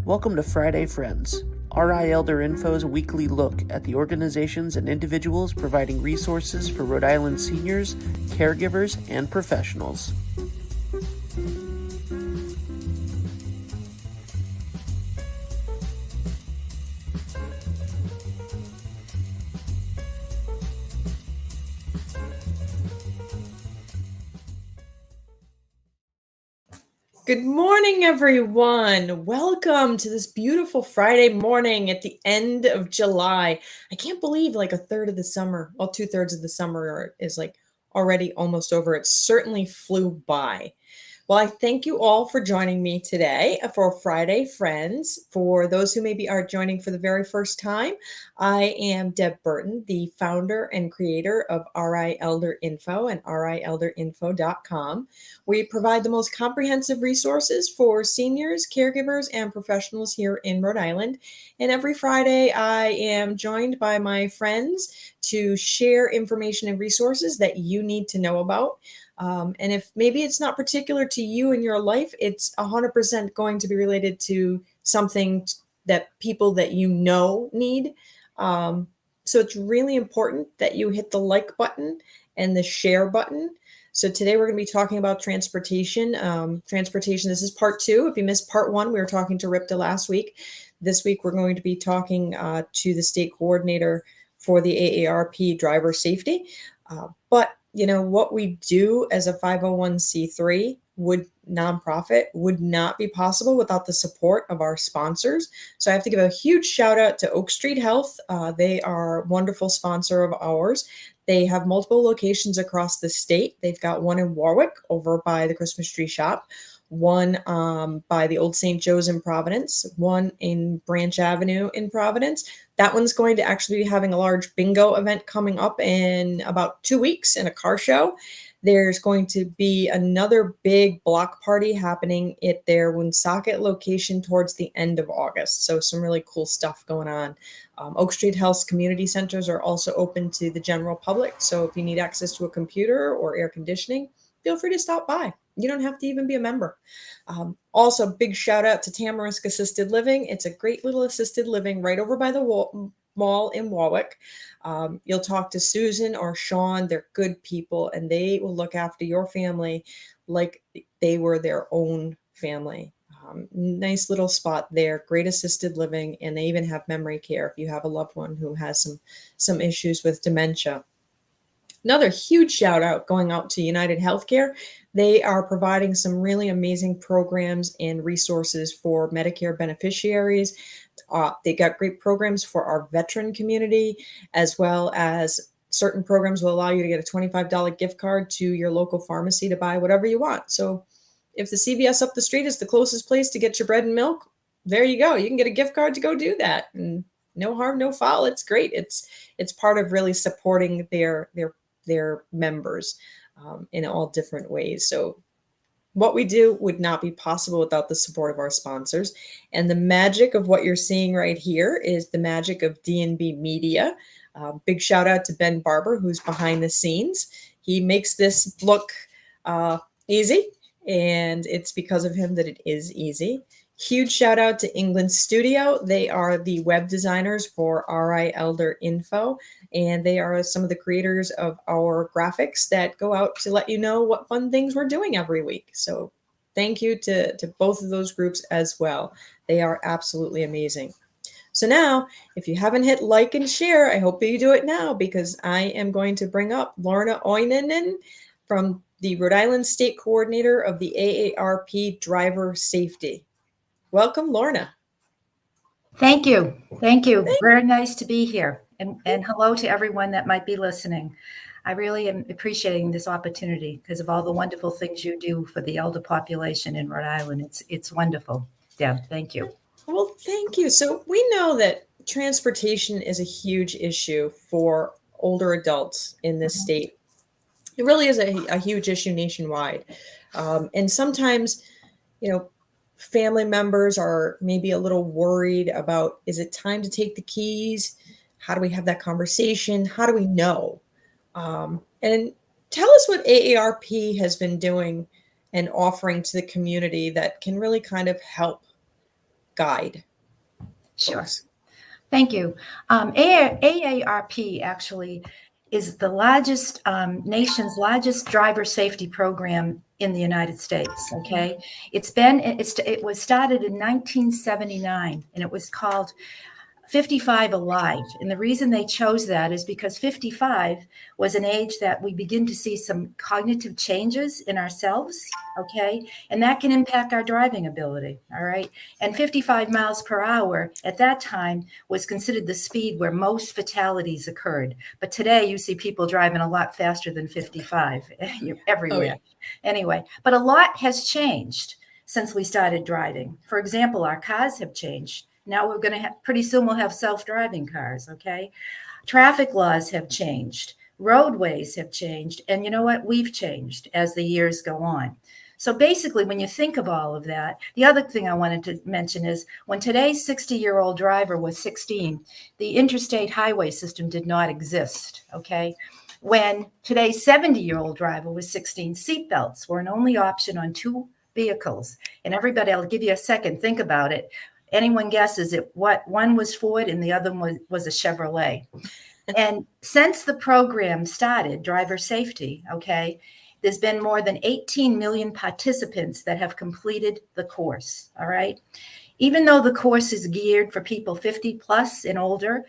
Welcome to Friday Friends, RI Elder Info's weekly look at the organizations and individuals providing resources for Rhode Island seniors, caregivers, and professionals. Good morning, everyone. Welcome to this beautiful Friday morning at the end of July. I can't believe like a third of the summer, well, 2/3 of the summer is like already almost over. It certainly flew by. Well, I thank you all for joining me today for Friday Friends. For those who maybe are joining for the very first time, I am Deb Burton, the founder and creator of RI Elder Info and rielderinfo.com. We provide the most comprehensive resources for seniors, caregivers, and professionals here in Rhode Island. And every Friday, I am joined by my friends to share information and resources that you need to know about. And if maybe it's not particular to you in your life, it's 100% going to be related to something that people that you know need. So it's really important that you hit the like button and the share button. So today we're going to be talking about transportation. Transportation, this is part 2. If you missed part 1, we were talking to Ripta last week. This week we're going to be talking to the state coordinator for the AARP driver safety. But you know, what we do as a 501c3 nonprofit would not be possible without the support of our sponsors. So I have to give a huge shout out to Oak Street Health. They are a wonderful sponsor of ours. They have multiple locations across the state. They've got one in Warwick over by the Christmas tree shop, one by the Old St. Joe's in Providence, one in Branch Avenue in Providence. That one's going to actually be having a large bingo event coming up in about 2 weeks and a car show. There's going to be another big block party happening at their Woonsocket location towards the end of August. So some really cool stuff going on. Oak Street Health's community centers are also open to the general public. So if you need access to a computer or air conditioning, feel free to stop by. You don't have to even be a member. Also, big shout out to Tamarisk Assisted Living. It's a great little assisted living right over by the mall in Warwick. You'll talk to Susan or Sean. They're good people, and they will look after your family like they were their own family. Nice little spot there, great assisted living, and they even have memory care if you have a loved one who has some issues with dementia. Another huge shout out going out to United Healthcare. They are providing some really amazing programs and resources for Medicare beneficiaries. They got great programs for our veteran community, as well as certain programs will allow you to get a $25 gift card to your local pharmacy to buy whatever you want. So if the CVS up the street is the closest place to get your bread and milk, there you go. You can get a gift card to go do that. And no harm, no foul. It's great. It's part of really supporting their members in all different ways. So what we do would not be possible without the support of our sponsors. And the magic of what you're seeing right here is the magic of D&B Media. Big shout out to Ben Barber, who's behind the scenes. He makes this look easy, and it's because of him that it is easy. Huge shout out to England Studio. They are the web designers for RI Elder Info, and they are some of the creators of our graphics that go out to let you know what fun things we're doing every week. So thank you to both of those groups as well. They are absolutely amazing. So now, if you haven't hit like and share, I hope that you do it now, because I am going to bring up Lorna Oinonen from the Rhode Island State Coordinator of the AARP Driver Safety. Welcome, Lorna. Thank you. Thank you. Very nice to be here. And hello to everyone that might be listening. I really am appreciating this opportunity because of all the wonderful things you do for the elder population in Rhode Island. It's wonderful. Deb, thank you. Well, thank you. So we know that transportation is a huge issue for older adults in this state. It really is a huge issue nationwide. And sometimes, you know, family members are maybe a little worried about, is it time to take the keys? How do we have that conversation? How do we know? And tell us what AARP has been doing and offering to the community that can really kind of help guide Sure. folks? Thank you. AARP actually is the largest, nation's largest driver safety program in the United States. Okay, it was started in 1979, and it was called 55 Alive. And the reason they chose that is because 55 was an age that we begin to see some cognitive changes in ourselves, okay? And that can impact our driving ability, all right? And 55 miles per hour at that time was considered the speed where most fatalities occurred. But today you see people driving a lot faster than 55 everywhere. Oh, yeah. Anyway, but a lot has changed since we started driving. For example, our cars have changed. Now we're going to have, pretty soon we'll have self-driving cars, okay? Traffic laws have changed. Roadways have changed. And you know what? We've changed as the years go on. So basically, when you think of all of that, the other thing I wanted to mention is when today's 60-year-old driver was 16, the interstate highway system did not exist, okay? When today's 70-year-old driver was 16, seatbelts were an only option on 2 vehicles. And everybody, I'll give you a second, think about it. Anyone guesses it? What one was Ford and the other one was a Chevrolet. And since the program started, driver safety, okay, there's been more than 18 million participants that have completed the course. All right. Even though the course is geared for people 50 plus and older,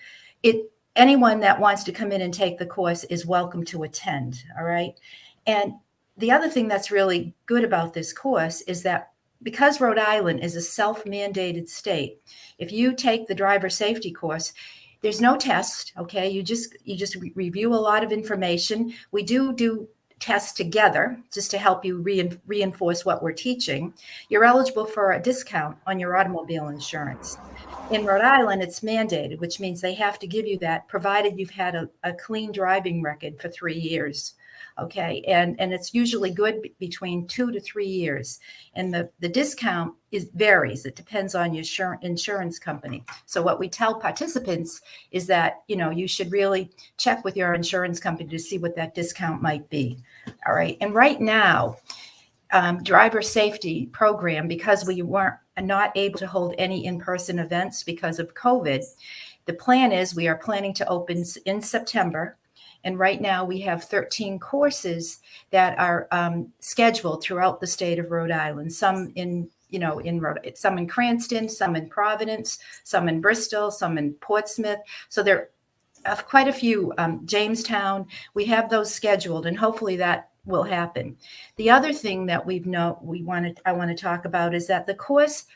anyone that wants to come in and take the course is welcome to attend. All right. And the other thing that's really good about this course is that because Rhode Island is a self-mandated state, if you take the driver safety course, there's no test, okay? You just review a lot of information. We do tests together just to help you reinforce what we're teaching. You're eligible for a discount on your automobile insurance. In Rhode Island, it's mandated, which means they have to give you that provided you've had a clean driving record for 3 years. Okay, and it's usually good between 2 to 3 years, and the discount varies. It depends on your insurance company. So what we tell participants is that you should really check with your insurance company to see what that discount might be. All right, and right now, driver safety program, because we weren't not able to hold any in-person events because of COVID. The plan is we are planning to open in September. And right now we have 13 courses that are scheduled throughout the state of Rhode Island. Some in some in Cranston, some in Providence, some in Bristol, some in Portsmouth. So there are quite a few. Jamestown. We have those scheduled, and hopefully that will happen. The other thing that I want to talk about is that the course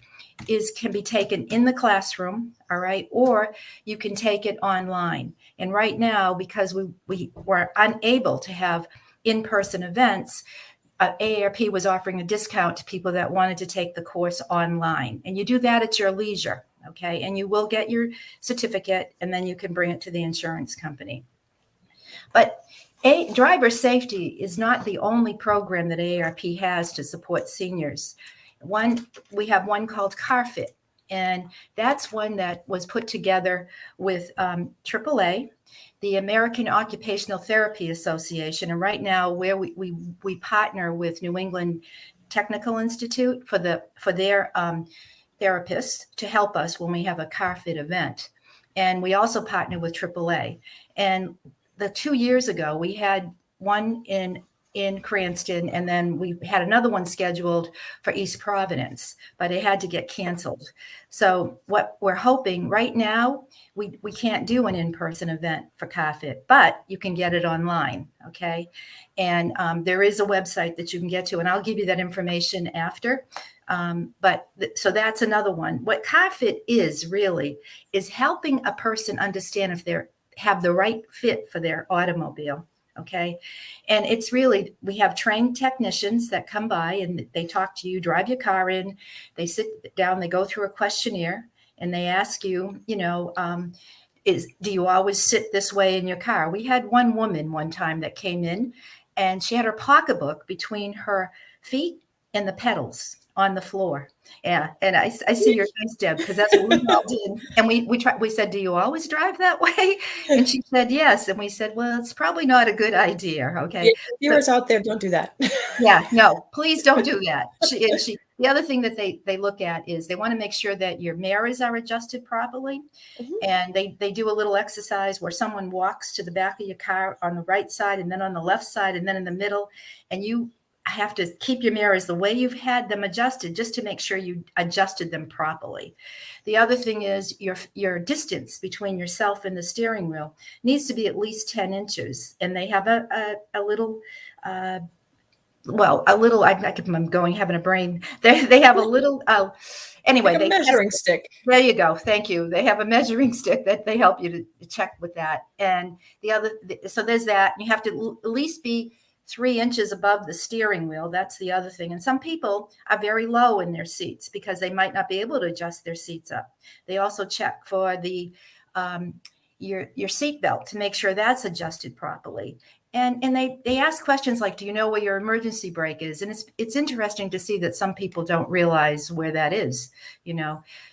can be taken in the classroom, all right, or you can take it online. And right now, because we were unable to have in-person events, AARP was offering a discount to people that wanted to take the course online. And you do that at your leisure, okay? And you will get your certificate, and then you can bring it to the insurance company. But driver safety is not the only program that AARP has to support seniors. We have one called CarFit, and that's one that was put together with AAA, the American Occupational Therapy Association, and right now where we partner with New England Technical Institute for their therapists to help us when we have a CarFit event, and we also partner with AAA. And 2 years ago we had one in Cranston, and then we had another one scheduled for East Providence, but it had to get canceled. So what we're hoping right now, we can't do an in-person event for CarFit, but you can get it online, okay? And there is a website that you can get to, and I'll give you that information after. So that's another one. What CarFit is really is helping a person understand if they have the right fit for their automobile. Okay. And it's really, we have trained technicians that come by and they talk to you, drive your car in, they sit down, they go through a questionnaire, and they ask you, do you always sit this way in your car? We had one woman one time that came in, and she had her pocketbook between her feet and the pedals on the floor. Yeah. And I see your face, Deb, because that's what we all did. And we said, do you always drive that way? And she said, yes. And we said, well, it's probably not a good idea. Okay. Yeah, viewers out there, don't do that. Yeah, no, please don't do that. The other thing that they look at is they want to make sure that your mirrors are adjusted properly. Mhm. And they do a little exercise where someone walks to the back of your car on the right side and then on the left side and then in the middle. And you have to keep your mirrors the way you've had them adjusted just to make sure you adjusted them properly. The other thing is your distance between yourself and the steering wheel needs to be at least 10 inches. And they have a little I'm going, having a brain. They have a little, anyway, Like a measuring stick. There you go. Thank you. They have a measuring stick that they help you to check with that. And so there's that. You have to at least be 3 inches above the steering wheel. That's the other thing. And some people are very low in their seats because they might not be able to adjust their seats up. They also check for the your seat belt to make sure that's adjusted properly. And they ask questions like, do you know where your emergency brake is? And it's interesting to see that some people don't realize where that is,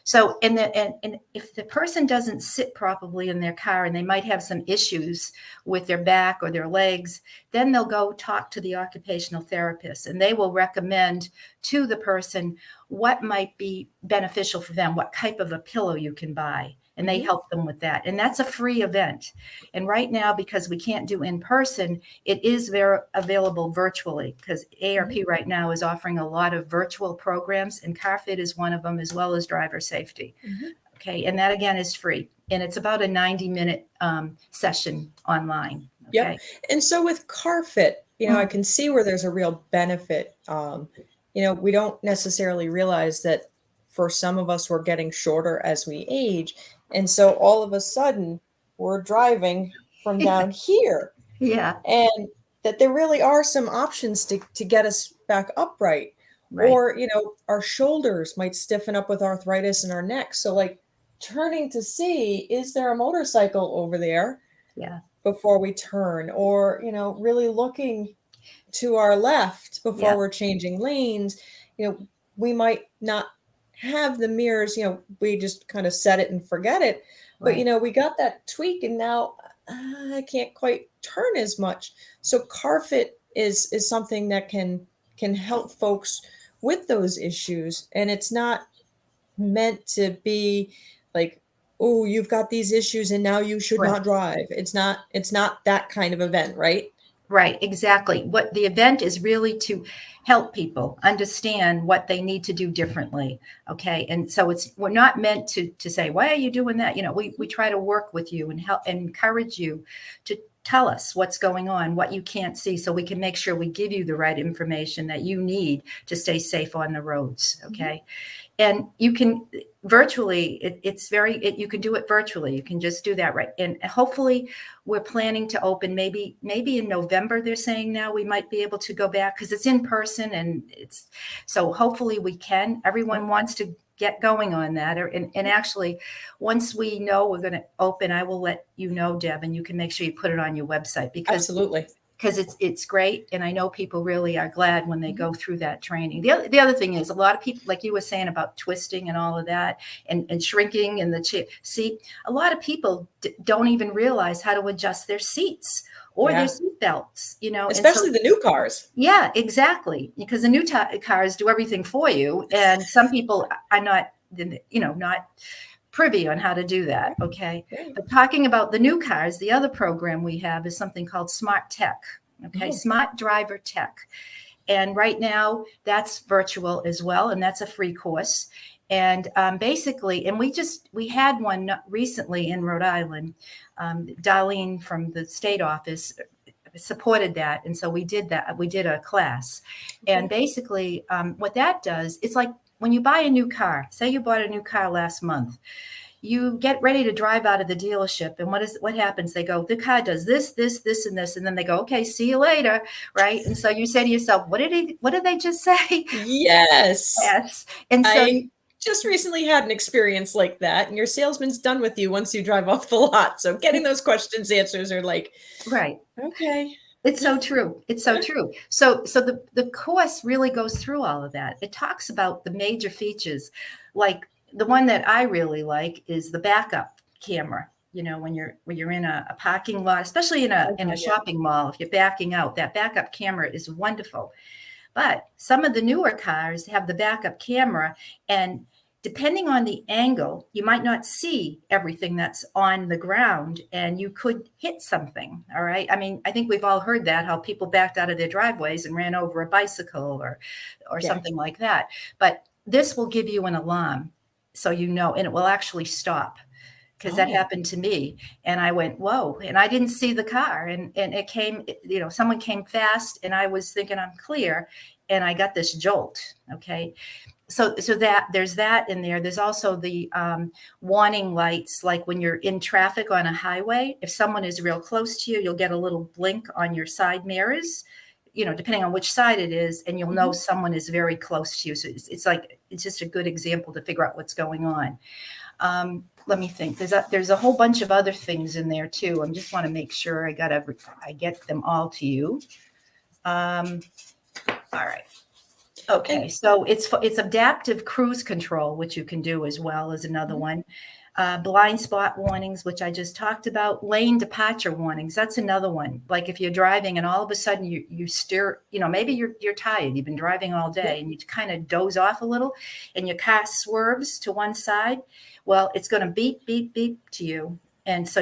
So, and if the person doesn't sit properly in their car and they might have some issues with their back or their legs, then they'll go talk to the occupational therapist and they will recommend to the person what might be beneficial for them, what type of a pillow you can buy. And they help them with that. And that's a free event. And right now, because we can't do in person, it is available virtually because AARP right now is offering a lot of virtual programs and CarFit is one of them, as well as driver safety. Okay. And that again is free. And it's about a 90-minute session online. Okay? Yep. And so with CarFit, I can see where there's a real benefit. We don't necessarily realize that for some of us, we're getting shorter as we age. And so all of a sudden we're driving from down here. Yeah. And that there really are some options to get us back upright. Right. Or, our shoulders might stiffen up with arthritis in our neck. So like turning to see, is there a motorcycle over there? Yeah. Before we turn, or, really looking to our left before we're changing lanes, we might not have the mirrors, we just kind of set it and forget it. But, Right. We got that tweak and now I can't quite turn as much. So CarFit is something that can help folks with those issues. And it's not meant to be like, oh, you've got these issues and now you should not drive. It's not that kind of event, right? Right, exactly. What the event is really to help people understand what they need to do differently. Okay. And so we're not meant to say, why are you doing that? We try to work with you and help and encourage you to tell us what's going on, what you can't see, so we can make sure we give you the right information that you need to stay safe on the roads. Okay. And you can virtually, you can do it virtually. You can just do that, right? And hopefully we're planning to open maybe in November, they're saying now we might be able to go back because it's in person and so hopefully we can. Everyone wants to get going on that. And actually, once we know we're going to open, I will let you know, Deb, and you can make sure you put it on your website Absolutely. Because it's great. And I know people really are glad when they go through that training. The other thing is a lot of people, like you were saying about twisting and all of that and shrinking in the seat, a lot of people don't even realize how to adjust their seats or their seat belts, Especially the new cars. Yeah, exactly. Because the new cars do everything for you. And some people are not privy on how to do that. Okay. But talking about the new cars, the other program we have is something called Smart Tech. Okay. Smart Driver Tech. And right now that's virtual as well. And that's a free course. And basically, and we had one recently in Rhode Island. Darlene from the state office supported that. And so we did that. We did a class. And basically what that does, it's like when you buy a new car, say you bought a new car last month, you get ready to drive out of the dealership. And what happens? They go, the car does this, this, this, and this. And then they go, okay, see you later. Right. And so you say to yourself, what did they just say? Yes. Yes. And so I just recently had an experience like that. And your salesman's done with you once you drive off the lot. So getting those questions answers are like, right. Okay. It's so true. It's so true. So the course really goes through all of that. It talks about the major features, like the one that I really like is the backup camera. When you're in a parking lot, especially in a shopping mall, if you're backing out, that backup camera is wonderful. But some of the newer cars have the backup camera, and depending on the angle, you might not see everything that's on the ground, and you could hit something. All right. I mean, I think we've all heard that, how people backed out of their driveways and ran over a bicycle or something like that. But this will give you an alarm, so you know, and it will actually stop. Because that happened to me, and I went, whoa, and I didn't see the car, and it came, someone came fast, and I was thinking I'm clear, and I got this jolt. Okay. So that there's that in there. There's also the warning lights, like when you're in traffic on a highway, if someone is real close to you, you'll get a little blink on your side mirrors, depending on which side it is, and you'll know someone is very close to you. So it's just a good example to figure out what's going on. Let me think. There's a whole bunch of other things in there too. I just want to make sure I get them all to you. All right. Okay. So it's adaptive cruise control, which you can do as well as another one. Blind spot warnings, which I just talked about. Lane departure warnings. That's another one. Like if you're driving and all of a sudden you steer, maybe you're tired. You've been driving all day and you kind of doze off a little, and your car swerves to one side. Well, it's going to beep, beep, beep to you. And so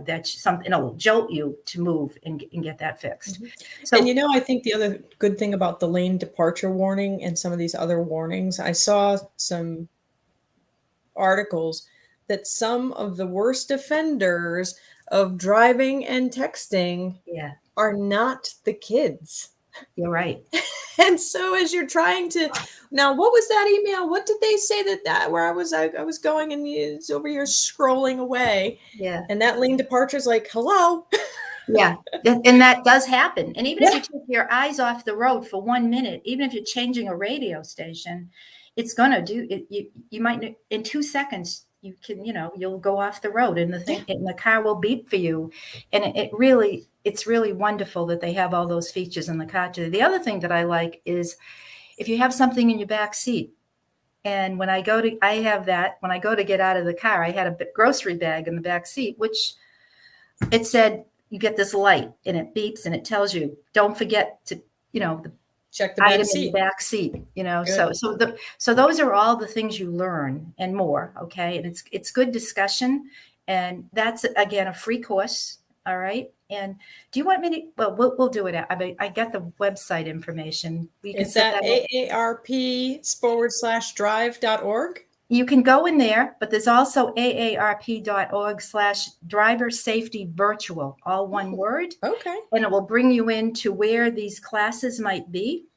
that something will jolt you to move and get that fixed. So, and I think the other good thing about the lane departure warning and some of these other warnings, I saw some articles that some of the worst offenders of driving and texting are not the kids. You're right. And so as you're trying to, now what was that email? What did they say that where I was going and it's over here scrolling away. Yeah. And that lane departure is like, hello. Yeah. And that does happen. And even if you take your eyes off the road for 1 minute, even if you're changing a radio station, it's going to do it. You might, in 2 seconds, you can, you'll go off the road and the car will beep for you. And it's really wonderful that they have all those features in the car today. The other thing that I like is if you have something in your back seat, and when I go to get out of the car, I had a grocery bag in the back seat, which it said, you get this light and it beeps and it tells you, don't forget to, check the back seat. In the back seat, so those are all the things you learn and more. Okay. And it's good discussion. And that's, again, a free course. All right. And do you want me to, well, we'll do it. I got the website information. Is that AARP/drive.org? You can go in there, but there's also AARP.org/driver safety virtual, all one word. Okay. And it will bring you into where these classes might be.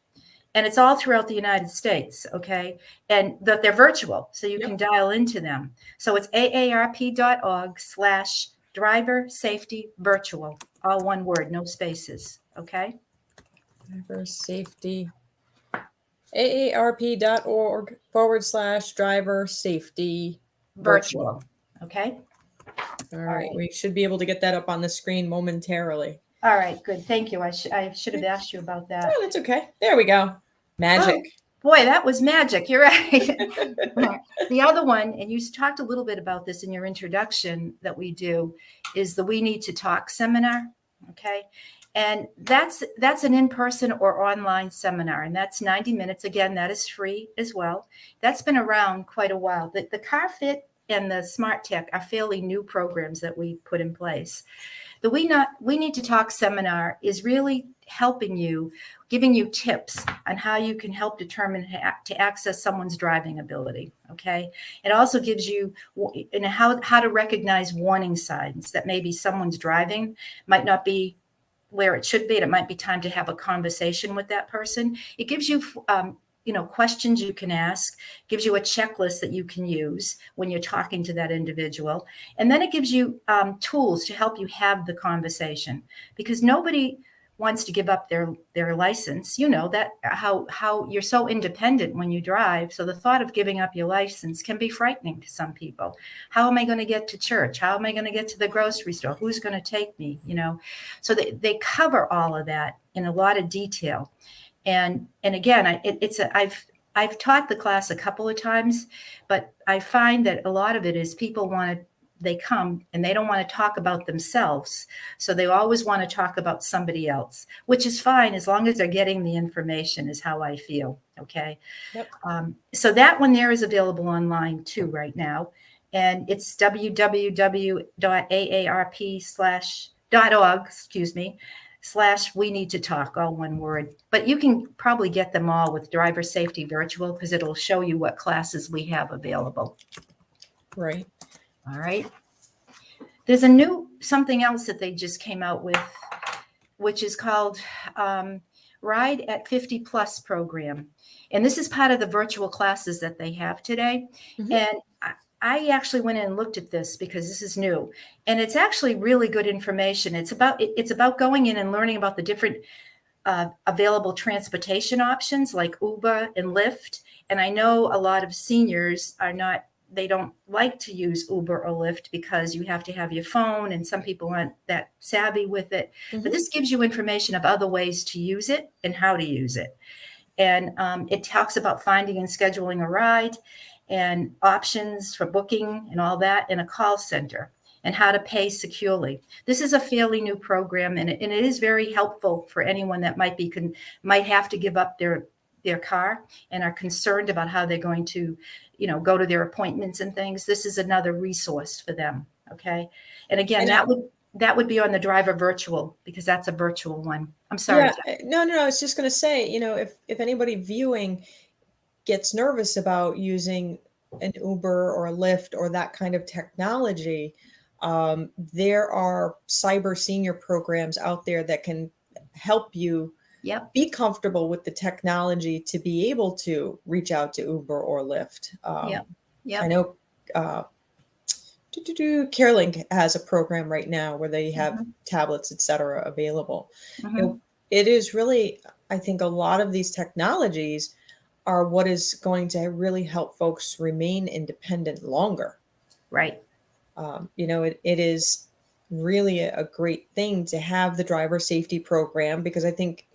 And it's all throughout the United States. Okay. And that they're virtual, so you can dial into them. So it's AARP.org/driver safety virtual, all one word, no spaces. Okay. Driver safety. AARP.org/driver safety virtual. Okay. All right. We should be able to get that up on the screen momentarily. All right. Good. Thank you. I should have asked you about that. Oh, that's okay. There we go. Magic. Oh, boy, that was magic. You're right. The other one, and you talked a little bit about this in your introduction that we do, is the We Need to Talk seminar. Okay. And that's an in-person or online seminar, and that's 90 minutes. Again, that is free as well. That's been around quite a while. The CarFit and the Smart Tech are fairly new programs that we put in place. The We Need to Talk seminar is really helping you, giving you tips on how you can help determine to access someone's driving ability. Okay. It also gives you how to recognize warning signs that maybe someone's driving might not be where it should be. It might be time to have a conversation with that person. It gives you, questions you can ask, gives you a checklist that you can use when you're talking to that individual. And then it gives you tools to help you have the conversation, because nobody wants to give up their license. That how you're so independent when you drive. So the thought of giving up your license can be frightening to some people. How am I going to get to church? How am I going to get to the grocery store? Who's going to take me? So they cover all of that in a lot of detail. And again, I've taught the class a couple of times, but I find that a lot of it is people want to they come and they don't want to talk about themselves. So they always want to talk about somebody else, which is fine as long as they're getting the information, is how I feel. Okay. Yep. So that one there is available online too right now. And it's www.aarp.org, /we need to talk, all one word. But you can probably get them all with Driver Safety Virtual, because it'll show you what classes we have available. Right. All right. There's a new something else that they just came out with, which is called Ride at 50 Plus program. And this is part of the virtual classes that they have today. Mm-hmm. And I actually went in and looked at this because this is new, and it's actually really good information. It's about going in and learning about the different available transportation options like Uber and Lyft. And I know a lot of seniors they don't like to use Uber or Lyft because you have to have your phone, and some people aren't that savvy with it. Mm-hmm. But this gives you information of other ways to use it and how to use it. And it talks about finding and scheduling a ride and options for booking and all that in a call center, and how to pay securely. This is a fairly new program, and it is very helpful for anyone that might have to give up their car and are concerned about how they're going to, go to their appointments and things. This is another resource for them. Okay. And again, that would be on the Driver Virtual, because that's a virtual one. I'm sorry. Yeah, no. I was just going to say, if anybody viewing gets nervous about using an Uber or a Lyft or that kind of technology, there are cyber senior programs out there that can help you be comfortable with the technology to be able to reach out to Uber or Lyft. I know CareLink has a program right now where they have tablets, et cetera, available. It is really, I think a lot of these technologies are what is going to really help folks remain independent longer. Right. It is really a great thing to have the driver safety program, because I think,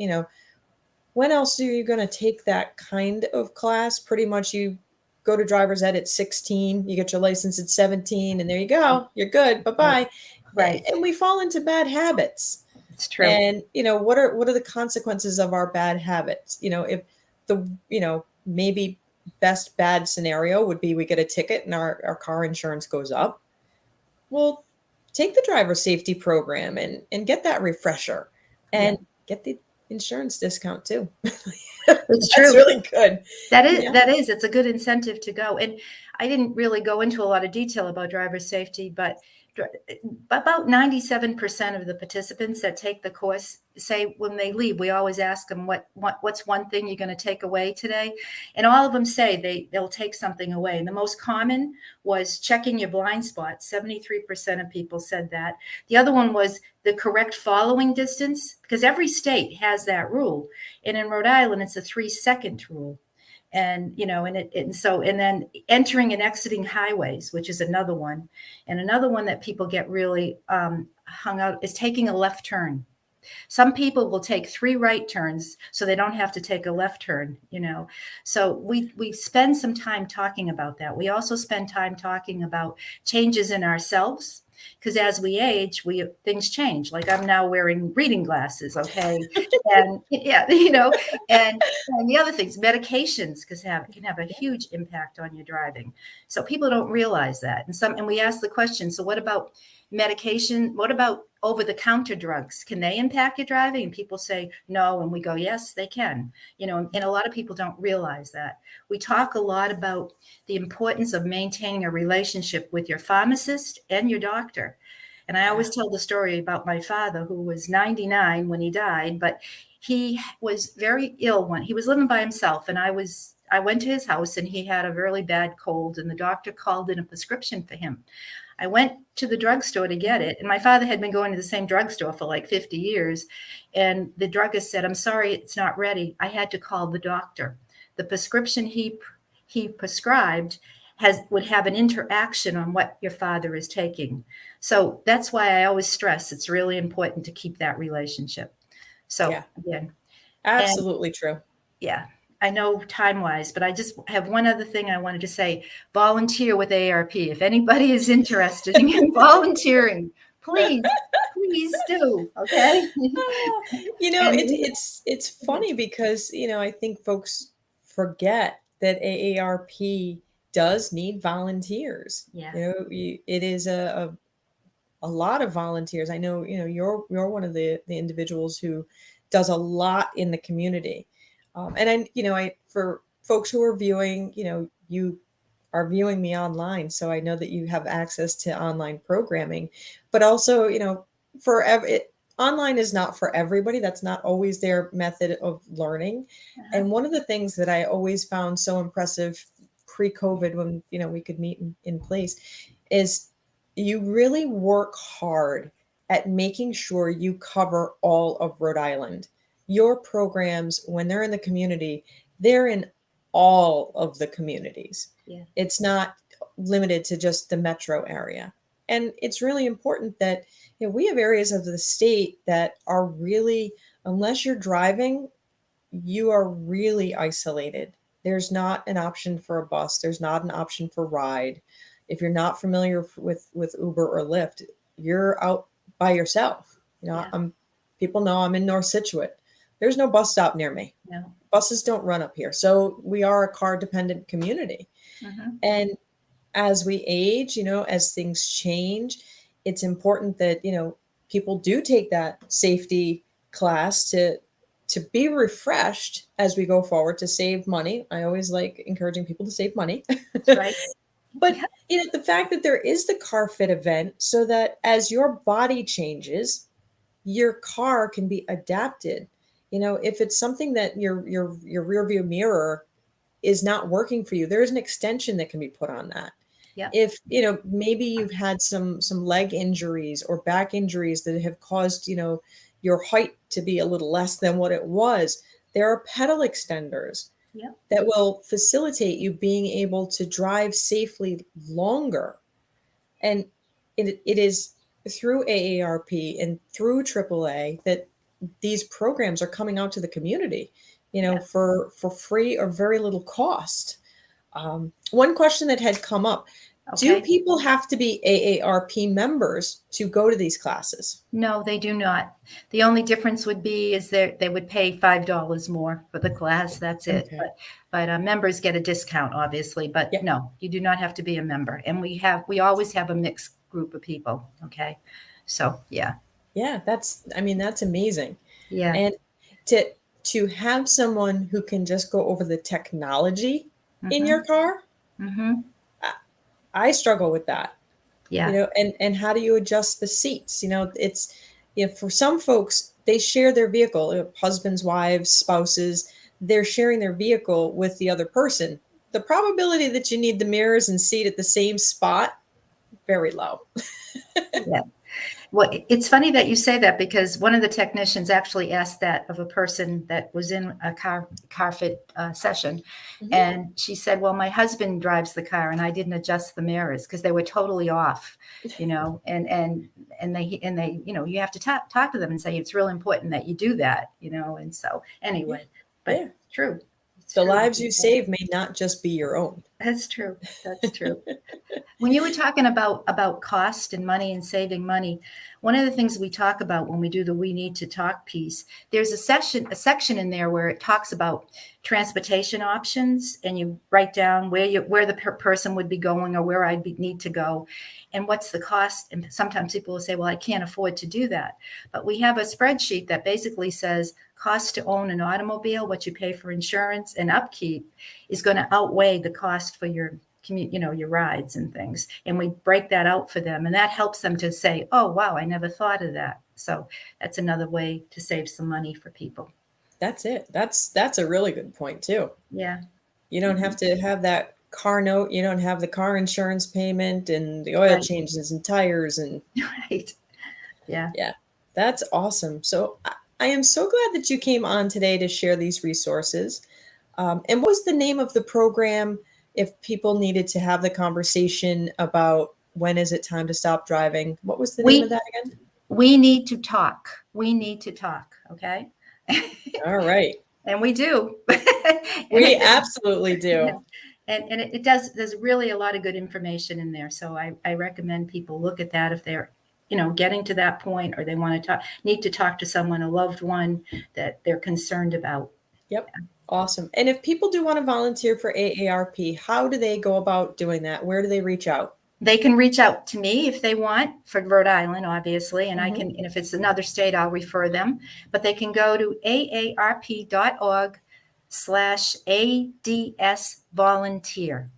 when else are you going to take that kind of class? Pretty much you go to driver's ed at 16, you get your license at 17, and there you go. You're good. Bye-bye. Right. And we fall into bad habits. It's true. And, what are the consequences of our bad habits? If maybe best bad scenario would be we get a ticket and our car insurance goes up. Well, take the driver safety program and get that refresher and get the insurance discount too. It's true. That's really good. That is, it's a good incentive to go. And I didn't really go into a lot of detail about driver safety, but about 97% of the participants that take the course say when they leave, we always ask them what's one thing you're going to take away today, and all of them say they'll take something away. And the most common was checking your blind spot. 73% of people said that. The other one was the correct following distance, because every state has that rule, and in Rhode Island it's a 3-second rule. And, and then entering and exiting highways, which is another one. And another one that people get really hung out is taking a left turn. Some people will take 3 right turns so they don't have to take a left turn, So we spend some time talking about that. We also spend time talking about changes in ourselves, because as we age, things change. Like I'm now wearing reading glasses, okay, and and the other things, medications, because can have a huge impact on your driving. So people don't realize that, and we ask the question. So what about medication? What about over-the-counter drugs? Can they impact your driving? And people say no, and we go, yes, they can. And a lot of people don't realize that. We talk a lot about the importance of maintaining a relationship with your pharmacist and your doctor. And I always tell the story about my father, who was 99 when he died, but he was very ill when he was living by himself. And I went to his house, and he had a really bad cold, and the doctor called in a prescription for him. I went to the drugstore to get it, and my father had been going to the same drugstore for like 50 years. And the druggist said, "I'm sorry, it's not ready. I had to call the doctor. The prescription he prescribed would have an interaction on what your father is taking." So that's why I always stress it's really important to keep that relationship. So again, absolutely true. Yeah. I know time-wise, but I just have one other thing I wanted to say. Volunteer with AARP. If anybody is interested in volunteering, please do. Okay. It's funny because, I think folks forget that AARP does need volunteers. Yeah. It is a lot of volunteers. I know, you're one of the individuals who does a lot in the community. And I for folks who are viewing, you are viewing me online, so I know that you have access to online programming, but also, online is not for everybody. That's not always their method of learning. And one of the things that I always found so impressive pre-COVID, when, we could meet in place, is you really work hard at making sure you cover all of Rhode Island. Your programs, when they're in the community, they're in all of the communities. Yeah. It's not limited to just the metro area. And it's really important that, we have areas of the state that are really, unless you're driving, you are really isolated. There's not an option for a bus. There's not an option for ride. If you're not familiar with Uber or Lyft, you're out by yourself. People know I'm in North Situate. There's no bus stop near me. No. Buses don't run up here. So we are a car dependent community. And as we age, as things change, it's important that, people do take that safety class to be refreshed as we go forward, to save money. I always like encouraging people to save money. That's right. But the fact that there is the car fit event, so that as your body changes, your car can be adapted. If it's something that your rear view mirror is not working for you, there's an extension that can be put on that. Yeah. If, maybe you've had some leg injuries or back injuries that have caused, your height to be a little less than what it was, there are pedal extenders that will facilitate you being able to drive safely longer. And it is through AARP and through AAA that these programs are coming out to the community, for free or very little cost. One question that had come up: do people have to be AARP members to go to these classes? No, they do not. The only difference would be is they would pay $5 more for the class. That's it. Okay. But members get a discount, obviously. But no, you do not have to be a member. And we always have a mixed group of people. Okay, so yeah. Yeah, that's amazing. Yeah, and to have someone who can just go over the technology in your car. I struggle with that. Yeah. And how do you adjust the seats? It's, for some folks, they share their vehicle, husbands, wives, spouses, they're sharing their vehicle with the other person. The probability that you need the mirrors and seat at the same spot, very low. Yeah. Well, it's funny that you say that, because one of the technicians actually asked that of a person that was in a car fit session. And she said, well, my husband drives the car and I didn't adjust the mirrors because they were totally off, and they, you have to talk to them and say, it's real important that you do that, and so anyway, but it's true. The lives you save may not just be your own. That's true. That's true. When you were talking about cost and money and saving money, one of the things we talk about when we do the We Need to Talk piece, there's a section in there where it talks about transportation options, and you write down where the person would be going or where I'd need to go and what's the cost. And sometimes people will say, well, I can't afford to do that. But we have a spreadsheet that basically says cost to own an automobile, what you pay for insurance and upkeep, is going to outweigh the cost for your commute, your rides and things. And we break that out for them. And that helps them to say, oh, wow, I never thought of that. So that's another way to save some money for people. That's it. That's a really good point too. Yeah. You don't have to have that car note. You don't have the car insurance payment and the oil changes and tires and right. Yeah. Yeah. That's awesome. So I am so glad that you came on today to share these resources. And what was the name of the program if people needed to have the conversation about when is it time to stop driving? What was the name of that again? We Need to Talk. We Need to Talk. Okay. All right. And we do. We absolutely do. And it does, there's really a lot of good information in there. So I recommend people look at that if they're, getting to that point, or they want to need to talk to someone, a loved one that they're concerned about. Yep. Awesome. And if people do want to volunteer for AARP, how do they go about doing that? Where do they reach out? They can reach out to me if they want, for Rhode Island, obviously, and I can, and if it's another state, I'll refer them. But they can go to aarp.org/ADS volunteer.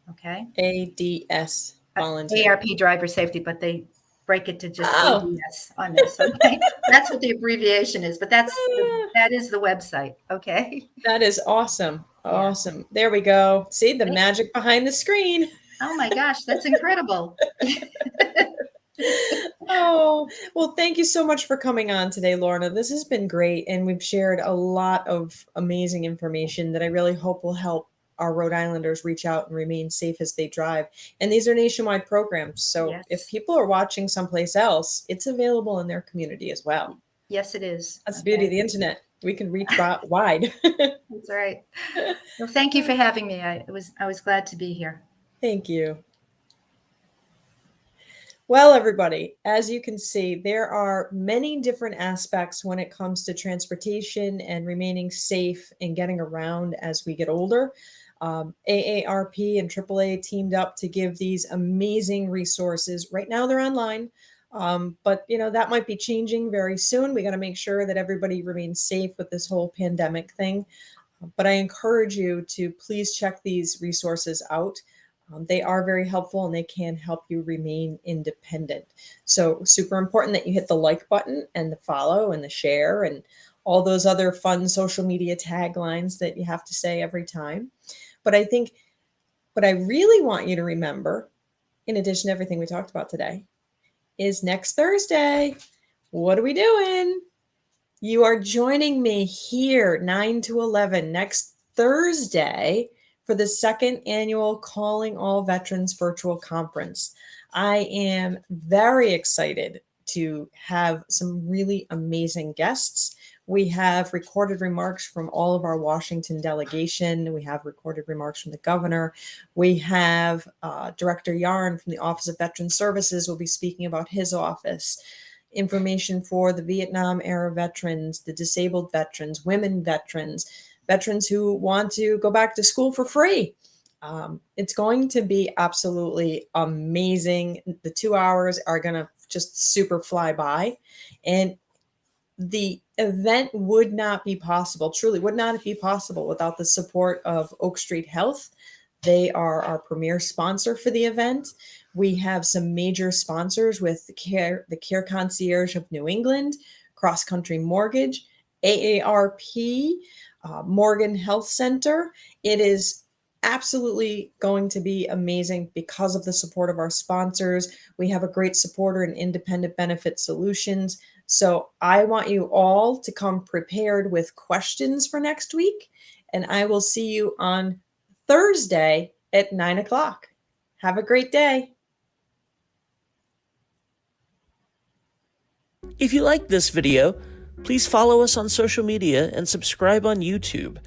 Okay. ADS volunteer. ARP driver safety, but they break it to just ADS on this. Okay. That's what the abbreviation is, but that is the website. Okay. That is awesome. Awesome. There we go. See the magic behind the screen. Oh my gosh, that's incredible. Oh, well, thank you so much for coming on today, Lorna. This has been great. And we've shared a lot of amazing information that I really hope will help our Rhode Islanders reach out and remain safe as they drive. And these are nationwide programs. So if people are watching someplace else, it's available in their community as well. Yes, it is. That's the beauty of the internet. We can reach wide. That's right. Well, thank you for having me. I was glad to be here. Thank you. Well, everybody, as you can see, there are many different aspects when it comes to transportation and remaining safe and getting around as we get older. AARP and AAA teamed up to give these amazing resources. Right now they're online, but that might be changing very soon. We got to make sure that everybody remains safe with this whole pandemic thing. But I encourage you to please check these resources out. They are very helpful and they can help you remain independent. So super important that you hit the like button and the follow and the share and all those other fun social media taglines that you have to say every time. But I think what I really want you to remember, in addition to everything we talked about today, is next Thursday. What are we doing? You are joining me here 9 to 11 next Thursday for the second annual Calling All Veterans virtual conference. I am very excited to have some really amazing guests. We have recorded remarks from all of our Washington delegation. We have recorded remarks from the governor. We have Director Yarn from the Office of Veteran Services will be speaking about his office. Information for the Vietnam era veterans, the disabled veterans, women veterans, veterans who want to go back to school for free. It's going to be absolutely amazing. The 2 hours are going to just super fly by. And the event would not be possible, truly would not be possible without the support of Oak Street Health. They are our premier sponsor for the event. We have some major sponsors with the Care Concierge of New England, Cross Country Mortgage, AARP, Morgan Health Center. It is absolutely going to be amazing because of the support of our sponsors. We have a great supporter in Independent Benefit Solutions. So I want you all to come prepared with questions for next week. And I will see you on Thursday at 9 o'clock. Have a great day. If you liked this video, please follow us on social media and subscribe on YouTube.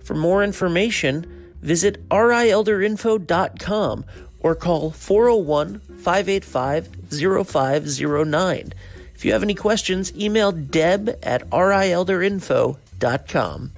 For more information, visit rielderinfo.com or call 401-585-0509. If you have any questions, email deb@rielderinfo.com.